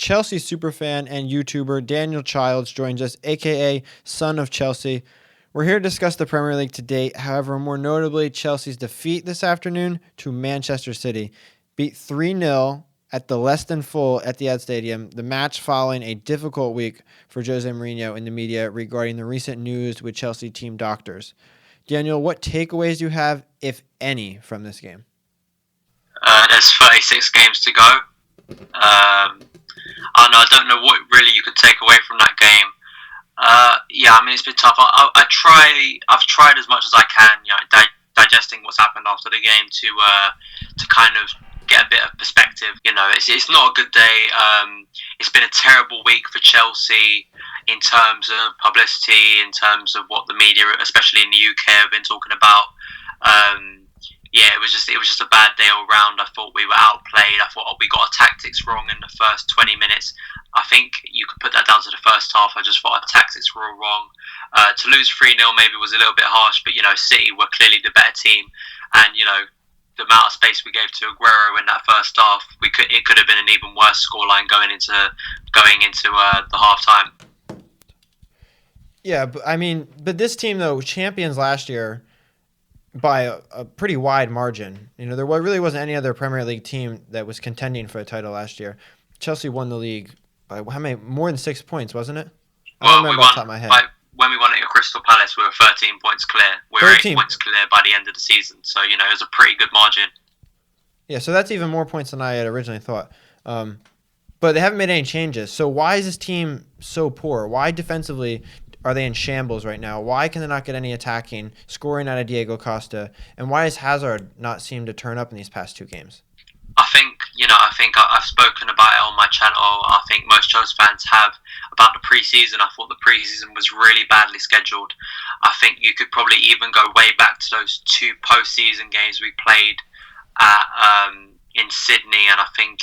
Chelsea superfan and YouTuber Daniel Childs joins us, aka Son of Chelsea. We're here to discuss the Premier League to date. However, more notably, Chelsea's defeat this afternoon to Manchester City, beat 3-0 at the less than full Etihad Stadium, the match following a difficult week for Jose Mourinho in the media regarding the recent news with Chelsea team doctors. Daniel, what takeaways do you have, if any, from this game? There's 36 games to go. I don't know what really you could take away from that game. It's been tough. I've tried as much as I can, digesting what's happened after the game to kind of get a bit of perspective. It's not a good day. It's been a terrible week for Chelsea in terms of publicity, in terms of what the media, especially in the UK, have been talking about. It was just a bad day all round. I thought we were outplayed. I thought we got our tactics wrong in the first 20 minutes. I think you could put that down to the first half. I just thought our tactics were all wrong. To lose 3-0 maybe was a little bit harsh, but City were clearly the better team, and the amount of space we gave to Aguero in that first half, it could have been an even worse scoreline going into the half time. Yeah, but this team though, champions last year by a pretty wide margin. There really wasn't any other Premier League team that was contending for a title last year. Chelsea won the league by how many? More than 6 points, wasn't it? I don't remember off the top of my head. When we won it at Crystal Palace, we were 13 points clear. We were 8 points clear by the end of the season. So, it was a pretty good margin. Yeah, so that's even more points than I had originally thought. But they haven't made any changes. So why is this team so poor? Why defensively are they in shambles right now? Why can they not get any attacking, scoring out of Diego Costa? And why has Hazard not seemed to turn up in these past 2 games? I think I've spoken about it on my channel. I think most Chelsea fans have about the pre-season. I thought the pre-season was really badly scheduled. I think you could probably even go way back to those 2 post-season games we played in Sydney, and I think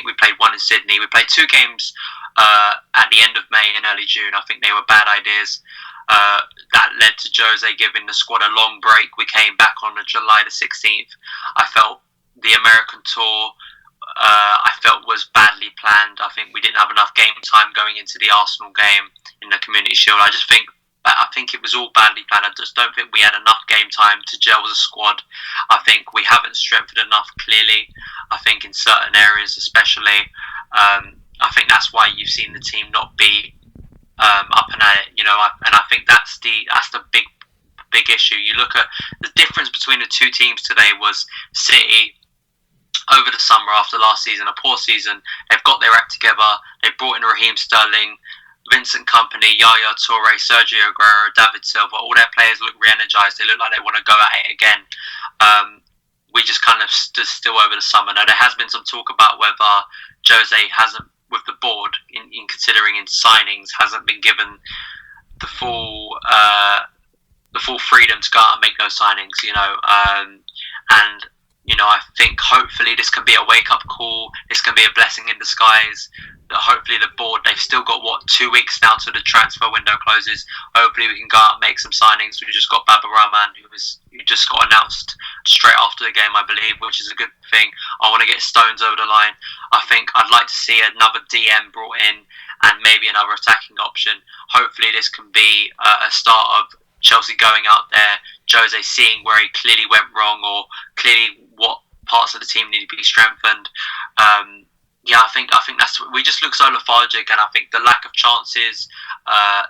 we played one in Sydney. We played 2 games at the end of May and early June. I think they were bad ideas. That led to Jose giving the squad a long break. We came back on July the 16th. I felt the American tour was badly planned. I think we didn't have enough game time going into the Arsenal game in the Community Shield. I think it was all badly planned. I just don't think we had enough game time to gel as a squad. I think we haven't strengthened enough, clearly. I think in certain areas especially. I think that's why you've seen the team not be up and at it, and I think that's the big issue. You look at the difference between the 2 teams today was City over the summer after last season, a poor season. They've got their act together. They brought in Raheem Sterling, Vincent Kompany, Yaya Toure, Sergio Aguero, David Silva. All their players look re-energized. They look like they want to go at it again. We just kind of stood still over the summer. Now, there has been some talk about whether Jose hasn't, with the board, in considering in signings, hasn't been given the full freedom to go out and make those signings. I think hopefully this can be a wake-up call. This can be a blessing in disguise. That hopefully the board, they've still got 2 weeks now till the transfer window closes. Hopefully we can go out and make some signings. We just got Baba Rahman, who just got announced straight after the game, I believe, which is a good thing. I want to get Stones over the line. I think I'd like to see another DM brought in and maybe another attacking option. Hopefully this can be a start of Chelsea going out there, Jose seeing where he clearly went wrong or clearly what parts of the team need to be strengthened. I think we just look so lethargic, and I think the lack of chances at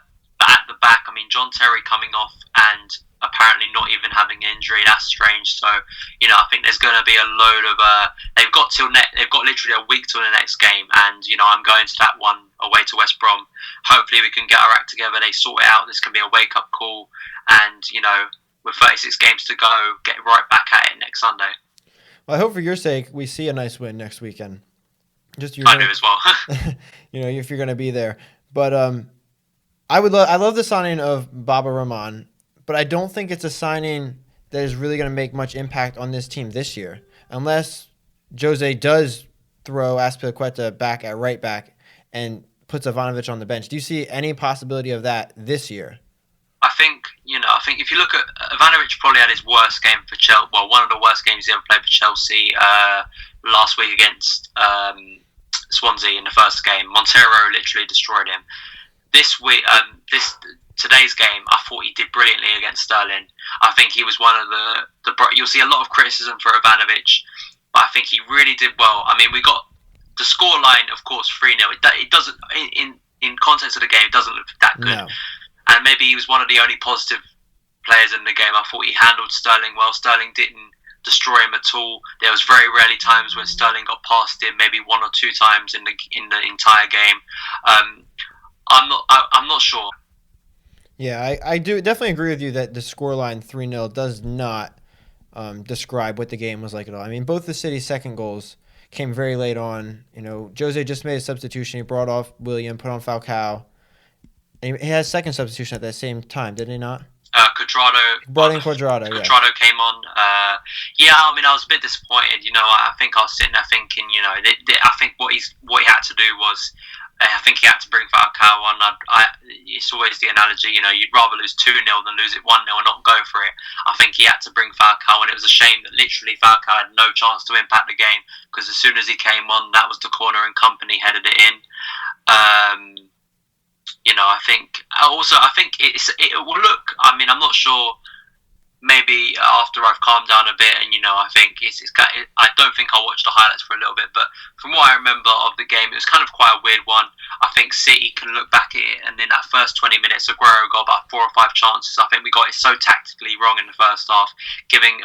the back. John Terry coming off and apparently not even having an injury, that's strange. So I think there's going to be a load of they've got literally a week till the next game, and I'm going to that one away to West Brom. Hopefully we can get our act together, they sort it out. This can be a wake up call, and with 36 games to go, get right back at it next Sunday. Well, I hope for your sake we see a nice win next weekend. I do as well. If you're going to be there. But I love the signing of Baba Rahman, but I don't think it's a signing that is really going to make much impact on this team this year, unless Jose does throw Azpilicueta back at right back and puts Ivanovic on the bench. Do you see any possibility of that this year? I think if you look at Ivanovic, probably had his worst game for Chelsea. Well, one of the worst games he ever played for Chelsea last week against Swansea in the first game. Montero literally destroyed him. This week, today's game, I thought he did brilliantly against Sterling. I think he was one of the you'll see a lot of criticism for Ivanovic, but I think he really did well. I mean, we got the scoreline, of course, 3-0. It doesn't, in context of the game, it doesn't look that good. No. And maybe he was one of the only positive players in the game. I thought he handled Sterling well. Sterling didn't destroy him at all. There was very rarely times when Sterling got past him, maybe 1 or 2 times in the entire game. I'm not sure. Yeah, I do definitely agree with you that the scoreline 3-0 does not describe what the game was like at all. I mean, both the City's second goals came very late on. You know, Jose just made a substitution. He brought off Willian, put on Falcao. And he had a second substitution at that same time, did he not? Cuadrado. Brought in Cuadrado, yeah. Cuadrado came on. I mean, I was a bit disappointed. You know, I think I was sitting there thinking, you know, I think what he had to do was, I think he had to bring Falcao on. It's always the analogy, you know, you'd rather lose 2-0 than lose it 1-0 and not go for it. I think he had to bring Falcao, and it was a shame that literally Falcao had no chance to impact the game, because as soon as he came on, that was the corner and Company headed it in. You know, I think it will look. I mean, I'm not sure. Maybe after I've calmed down a bit, and you know, I think I don't think I'll watch the highlights for a little bit, but from what I remember of the game, it was kind of quite a weird one. I think City can look back at it, and in that first 20 minutes, Aguero got about 4 or 5 chances. I think we got it so tactically wrong in the first half, giving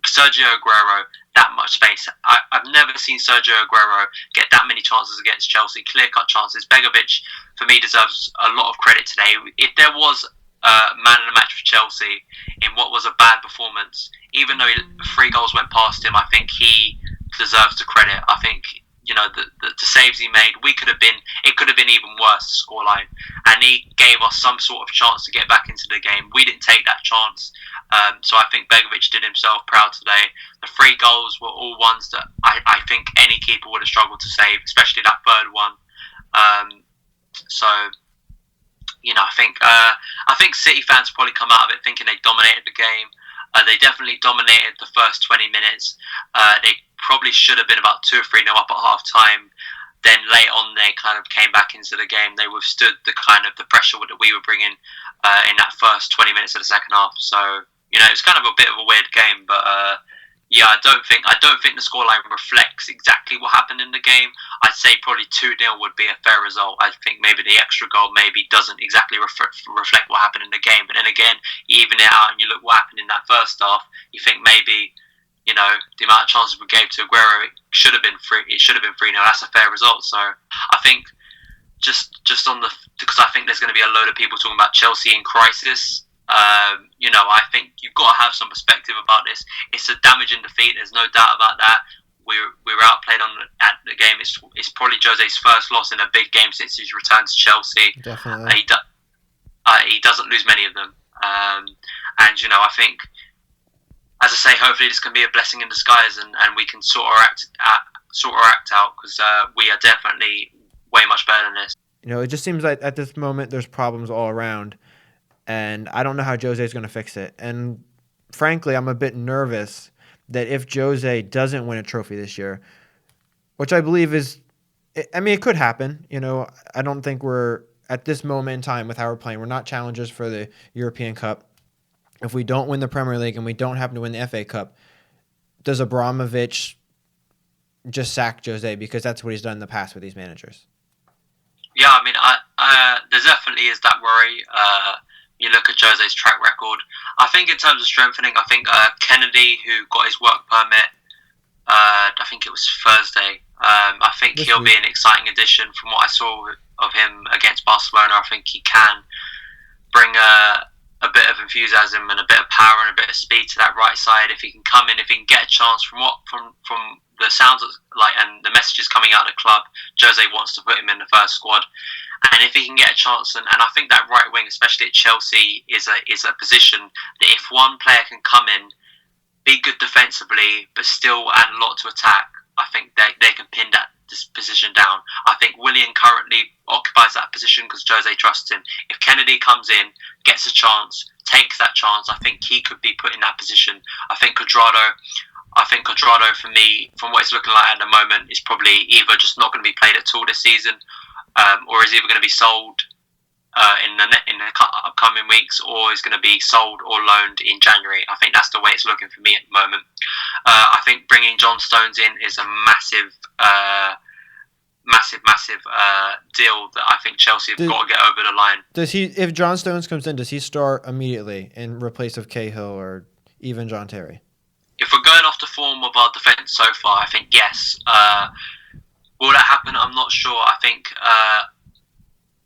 Sergio Aguero that much space. I've never seen Sergio Aguero get that many chances against Chelsea, clear-cut chances. Begovic, for me, deserves a lot of credit today. If there was man of the match for Chelsea in what was a bad performance, even though 3 goals went past him, I think he deserves the credit. I think, you know, the saves he made, it could have been even worse, the scoreline, and he gave us some sort of chance to get back into the game. We didn't take that chance, so I think Begovic did himself proud today. The 3 goals were all ones that I think any keeper would have struggled to save, especially that third one. So, you know, I think City fans probably come out of it thinking they dominated the game. They definitely dominated the first 20 minutes. They probably should have been about 2 or 3-0 up at half time. Then late on, they kind of came back into the game. They withstood the kind of the pressure that we were bringing in that first 20 minutes of the second half. So, you know, it's kind of a bit of a weird game, but yeah, I don't think the scoreline reflects exactly what happened in the game. I'd say probably 2-0 would be a fair result. I think maybe the extra goal maybe doesn't exactly reflect what happened in the game. But then again, you even it out and you look what happened in that first half, you think maybe, you know, the amount of chances we gave to Aguero, it should have been 3-0. That's a fair result. So I think just on because I think there's going to be a load of people talking about Chelsea in crisis. You know, I think you've got to have some perspective about this. It's a damaging defeat. There's no doubt about that. We were outplayed at the game. It's probably Jose's first loss in a big game since his return to Chelsea. Definitely. He doesn't lose many of them. And you know, I think, as I say, hopefully this can be a blessing in disguise, and we can sort our act out, because we are definitely way much better than this. You know, it just seems like at this moment there's problems all around. And I don't know how Jose is going to fix it. And frankly, I'm a bit nervous that if Jose doesn't win a trophy this year, which I believe is, I mean, it could happen. You know, I don't think we're, at this moment in time with how we're playing, we're not challengers for the European Cup. If we don't win the Premier League and we don't happen to win the FA Cup, does Abramovich just sack Jose? Because that's what he's done in the past with these managers. Yeah, I mean, there definitely is that worry. You look at Jose's track record. I think in terms of strengthening, I think Kennedy, who got his work permit, I think it was Thursday. I think he'll be an exciting addition from what I saw of him against Barcelona. I think he can bring a bit of enthusiasm and a bit of power and a bit of speed to that right side. If he can come in, if he can get a chance from the sounds and the messages coming out of the club, Jose wants to put him in the first squad. And if he can get a chance, and I think that right wing, especially at Chelsea, is a position that if one player can come in, be good defensively, but still add a lot to attack, I think they can pin this position down. I think Willian currently occupies that position because Jose trusts him. If Kennedy comes in, gets a chance, takes that chance, I think he could be put in that position. I think Cuadrado, I think Cuadrado, for me, from what it's looking like at the moment, is probably either just not going to be played at all this season, or is either going to be sold in the upcoming weeks, or is going to be sold or loaned in January. I think that's the way it's looking for me at the moment. I think bringing John Stones in is a massive deal that I think Chelsea have got to get over the line. Does he? If John Stones comes in, does he start immediately in replace of Cahill or even John Terry? If we're going off the form of our defence so far, I think yes. Will that happen? I'm not sure. I think.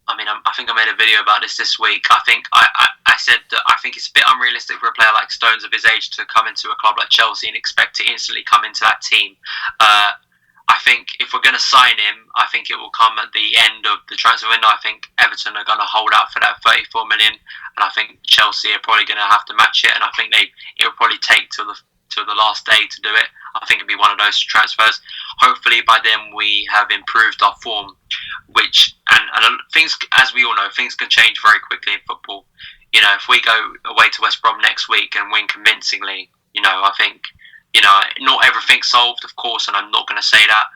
I think I made a video about this week. I think I said that I think it's a bit unrealistic for a player like Stones of his age to come into a club like Chelsea and expect to instantly come into that team. I think if we're going to sign him, I think it will come at the end of the transfer window. I think Everton are going to hold out for that 34 million, and I think Chelsea are probably going to have to match it. And I think it will probably take till the last day to do it. I think it'll be one of those transfers. Hopefully by then we have improved our form, which and things, as we all know, things can change very quickly in football. You know, if we go away to West Brom next week and win convincingly, I think, not everything's solved, of course, and I'm not going to say that,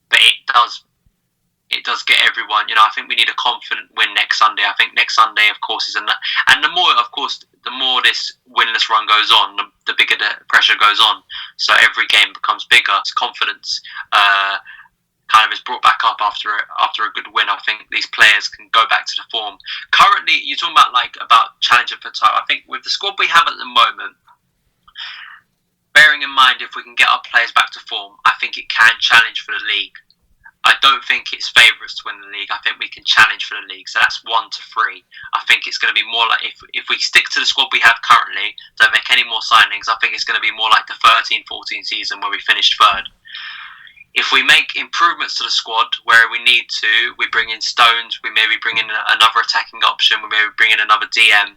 but it does get everyone. I think we need a confident win next Sunday. I think next Sunday, of course, and the more this winless run goes on, the bigger the pressure goes on. So every game becomes bigger. It's confidence kind of is brought back up after a good win. I think these players can go back to the form. Currently, you're talking about challenging for title. I think with the squad we have at the moment, bearing in mind if we can get our players back to form, I think it can challenge for the league. I don't think it's favourites to win the league. I think we can challenge for the league. So that's 1 to 3. I think it's going to be more like if we stick to the squad we have currently, don't make any more signings, I think it's going to be more like the 13-14 season where we finished third. If we make improvements to the squad where we need to, we bring in Stones, we maybe bring in another attacking option, we maybe bring in another DM,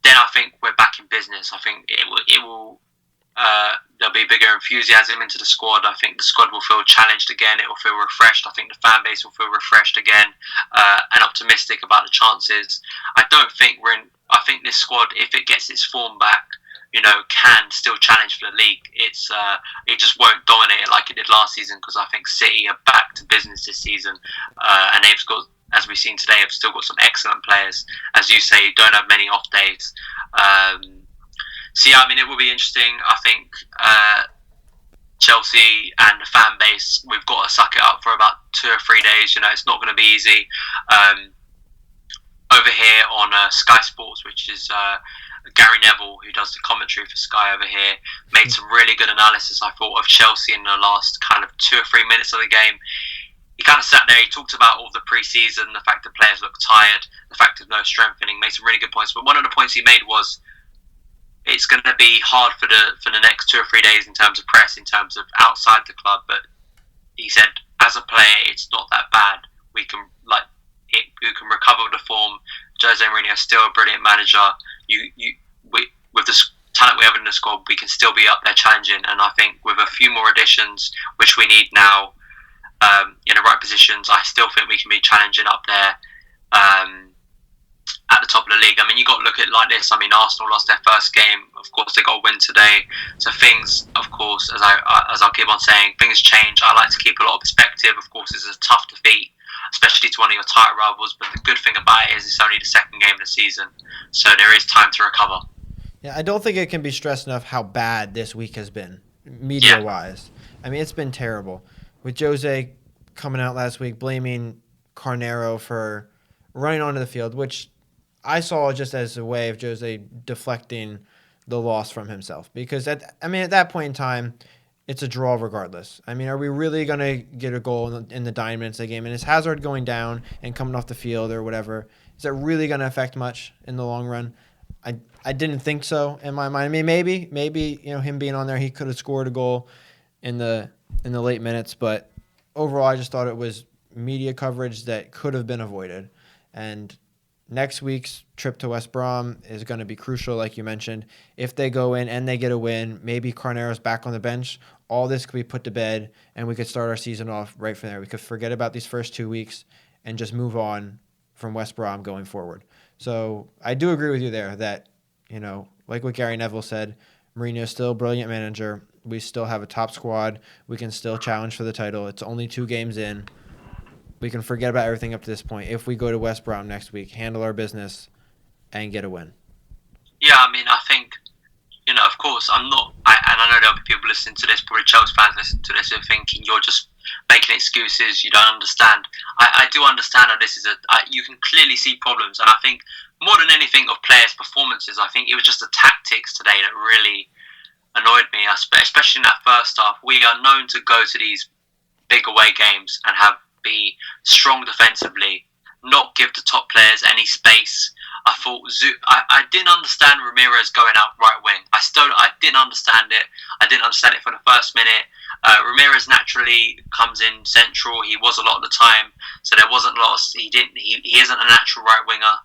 then I think we're back in business. I think it will there'll be bigger enthusiasm into the squad. I think the squad will feel challenged again. It will feel refreshed. I think the fan base will feel refreshed again and optimistic about the chances. I think this squad, if it gets its form back, can still challenge for the league. It just won't dominate it like it did last season, because I think City are back to business this season, and they've got, as we've seen today, have still got some excellent players. As you say, don't have many off days. So yeah, it will be interesting. I think Chelsea and the fan base, we've got to suck it up for about 2 or 3 days. It's not going to be easy. Over here on Sky Sports, which is Gary Neville, who does the commentary for Sky over here, made some really good analysis, I thought, of Chelsea in the last kind of 2 or 3 minutes of the game. He kind of sat there, he talked about all the pre-season, the fact that players look tired, the fact of no strengthening, made some really good points. But one of the points he made was, it's going to be hard for the next 2 or 3 days in terms of press, in terms of outside the club. But he said, as a player, it's not that bad. We can recover the form. Jose Mourinho is still a brilliant manager. With the talent we have in the squad, we can still be up there challenging. And I think with a few more additions, which we need now, in the right positions, I still think we can be challenging up there. At the top of the league. You got to look at it like this. Arsenal lost their first game. Of course, they got a win today. So things, of course, as I'll keep on saying, things change. I like to keep a lot of perspective. Of course, it's a tough defeat, especially to one of your title rivals. But the good thing about it is it's only the second game of the season, so there is time to recover. Yeah, I don't think it can be stressed enough how bad this week has been, media-wise. It's been terrible. With Jose coming out last week blaming Carnero for running onto the field, which I saw just as a way of Jose deflecting the loss from himself. Because at that point in time, it's a draw regardless. Are we really going to get a goal in the dying minutes of the game? And is Hazard going down and coming off the field or whatever, is that really going to affect much in the long run? I didn't think so in my mind. Maybe him being on there, he could have scored a goal in the late minutes. But overall, I just thought it was media coverage that could have been avoided. And next week's trip to West Brom is going to be crucial, like you mentioned. If they go in and they get a win, maybe Carnero's back on the bench, all this could be put to bed, and we could start our season off right from there. We could forget about these first 2 weeks and just move on from West Brom going forward. So I do agree with you there that, like what Gary Neville said, Mourinho's still a brilliant manager. We still have a top squad. We can still challenge for the title. It's only 2 games in. We can forget about everything up to this point. If we go to West Brom next week, handle our business, and get a win. Yeah, I mean, I think, of course, and I know there'll be people listening to this, probably Chelsea fans listening to this, who are thinking you're just making excuses, you don't understand. I do understand that this is you can clearly see problems, and I think more than anything of players' performances, I think it was just the tactics today that really annoyed me, especially in that first half. We are known to go to these big away games and be strong defensively, not give the top players any space. I thought I didn't understand Ramirez going out right wing. I didn't understand it. I didn't understand it for the first minute. Ramirez naturally comes in central. He was a lot of the time, so there wasn't a lot. He isn't a natural right winger.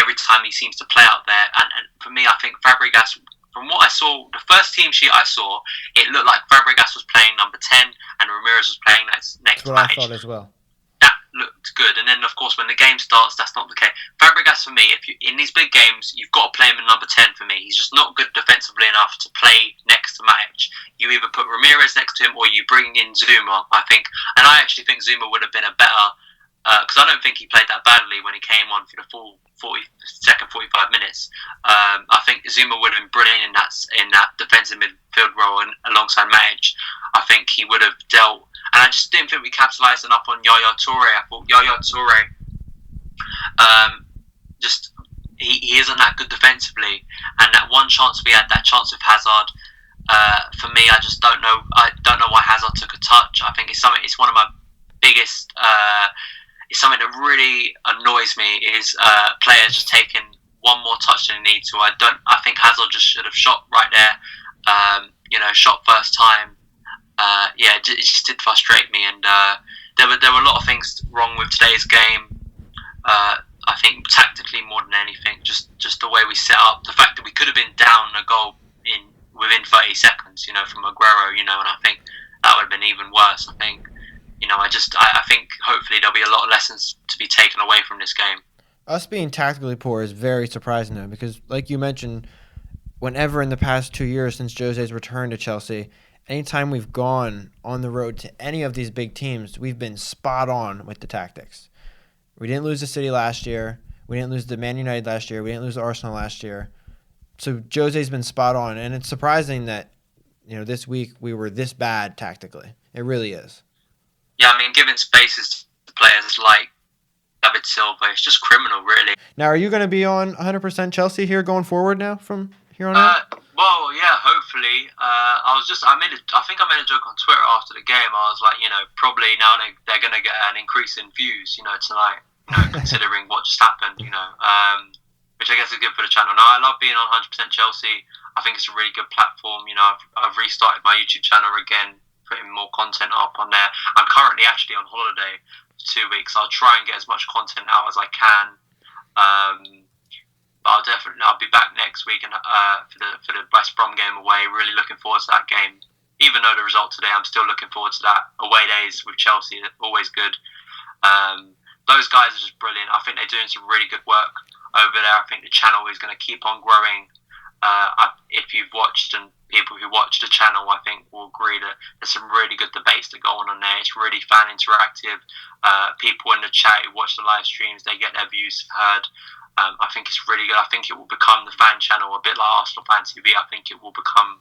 Every time he seems to play out there, and for me, I think Fabregas. From what I saw, the first team sheet I saw, it looked like Fabregas was playing number 10 and Ramirez was playing next That's what match. I thought as well. That looked good. And then, of course, when the game starts, that's not the case. Fabregas, for me, in these big games, you've got to play him in number 10 for me. He's just not good defensively enough to play next to Matic. You either put Ramirez next to him or you bring in Zuma, I think. And I actually think Zuma would have been a better... because I don't think he played that badly when he came on for the full 45 minutes. I think Zuma would have been brilliant in that defensive midfield role and alongside Matic. I think he would have dealt... And I just didn't think we capitalised enough on Yaya Toure. I thought Yaya Toure, he isn't that good defensively. And that one chance we had, that chance with Hazard, for me, I just don't know. I don't know why Hazard took a touch. I think it's one of my biggest... it's something that really annoys me is players just taking one more touch than they need to. I think Hazard just should have shot right there. Shot first time. It just did frustrate me, and there were a lot of things wrong with today's game. I think tactically more than anything, just the way we set up, the fact that we could have been down a goal within 30 seconds, from Aguero, and I think that would have been even worse. I think. I think hopefully there'll be a lot of lessons to be taken away from this game. Us being tactically poor is very surprising though, because like you mentioned, whenever in the past 2 years since Jose's return to Chelsea, anytime we've gone on the road to any of these big teams, we've been spot on with the tactics. We didn't lose to City last year. We didn't lose to Man United last year. We didn't lose to Arsenal last year. So Jose's been spot on, and it's surprising that this week we were this bad tactically. It really is. Yeah, I mean, giving spaces to players like David Silva, it's just criminal, really. Now, are you going to be on 100% Chelsea here going forward now from here on out? Well, yeah, hopefully. I think I made a joke on Twitter after the game. I was like, probably now they're going to get an increase in views, tonight, considering what just happened, which I guess is good for the channel. Now, I love being on 100% Chelsea. I think it's a really good platform. I've restarted my YouTube channel again, putting more content up on there. I'm currently actually on holiday for 2 weeks. I'll try and get as much content out as I can. But I'll be back next week and for the West Brom game away. Really looking forward to that game. Even though the result today, I'm still looking forward to that. Away days with Chelsea, always good. Those guys are just brilliant. I think they're doing some really good work over there. I think the channel is going to keep on growing. If you've watched, and people who watch the channel, I think will agree that there's some really good debates that go on there. It's really fan interactive. People in the chat who watch the live streams, they get their views heard. I think it's really good. I think it will become the fan channel, a bit like Arsenal Fan TV. I think it will become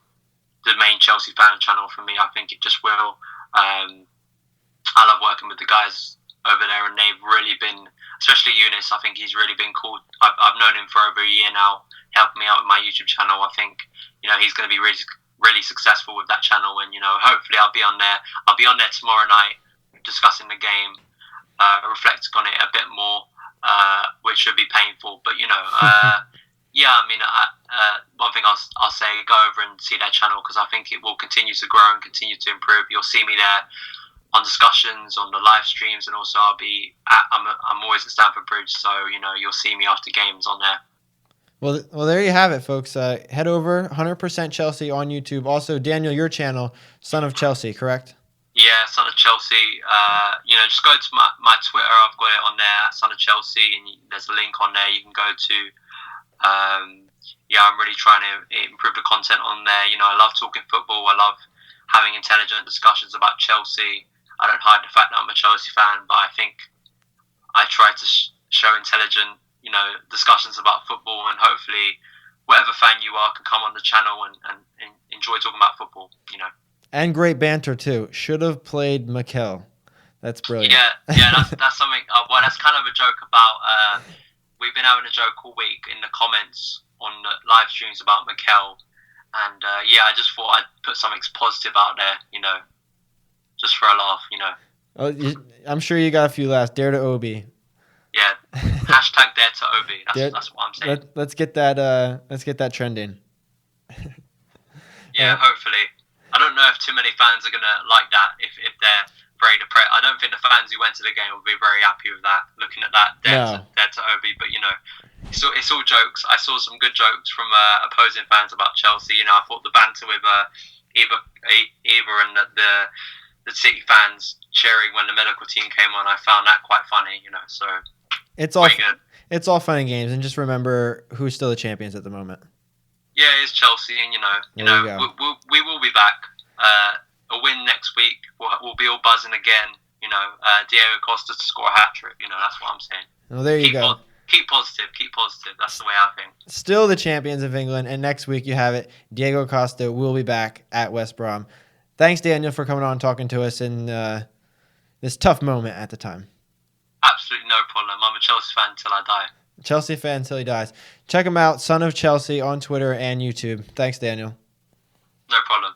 the main Chelsea fan channel for me. I think it just will. I love working with the guys over there, and they've really been, especially Eunice, I think he's really been cool. I've known him for over a year now, helping me out with my YouTube channel. I think he's going to be really, really successful with that channel, and hopefully I'll be on there. I'll be on there tomorrow night discussing the game, reflecting on it a bit more, which should be painful, but yeah, I mean, one thing I'll say, go over and see that channel, because I think it will continue to grow and continue to improve. You'll see me there on discussions, on the live streams, and also I'm always at Stamford Bridge, so you'll see me after games on there. Well, there you have it, folks. Head over 100% Chelsea on YouTube. Also, Daniel, your channel, Son of Chelsea, correct? Yeah, Son of Chelsea. Just go to my Twitter. I've got it on there, Son of Chelsea, and there's a link on there. You can go to. yeah, I'm really trying to improve the content on there. You know, I love talking football. I love having intelligent discussions about Chelsea. I don't hide the fact that I'm a Chelsea fan, but I think I try to show intelligent, you know, discussions about football, and hopefully, whatever fan you are can come on the channel and enjoy talking about football. You know. And great banter too. Should have played Mikel. That's brilliant. Yeah, that's something. Well, that's kind of a joke about. We've been having a joke all week in the comments on the live streams about Mikel, and yeah, I just thought I'd put something positive out there, you know, just for a laugh, you know. Oh, I'm sure you got a few laughs. Dare to Obi. Yeah, hashtag Dare to Obi. That's what I'm saying. Let's get that trending. Yeah, hopefully. I don't know if too many fans are gonna like that. If they're very depressed, I don't think the fans who went to the game will be very happy with that. Looking at that Dare to Obi, but you know, it's all jokes. I saw some good jokes from opposing fans about Chelsea. You know, I thought the banter with Eva and the City fans cheering when the medical team came on, I found that quite funny. You know, so it's all fun and games, and just remember who's still the champions at the moment. Yeah, it's Chelsea, and we will be back. A win next week, we'll be all buzzing again. You know, Diego Costa to score a hat trick. You know, that's what I'm saying. Well, there you go. Keep positive. That's the way I think. Still the champions of England, and next week you have it. Diego Costa will be back at West Brom. Thanks, Daniel, for coming on and talking to us in this tough moment at the time. Absolutely no problem. I'm a Chelsea fan until I die. Chelsea fan until he dies. Check him out, Son of Chelsea, on Twitter and YouTube. Thanks, Daniel. No problem.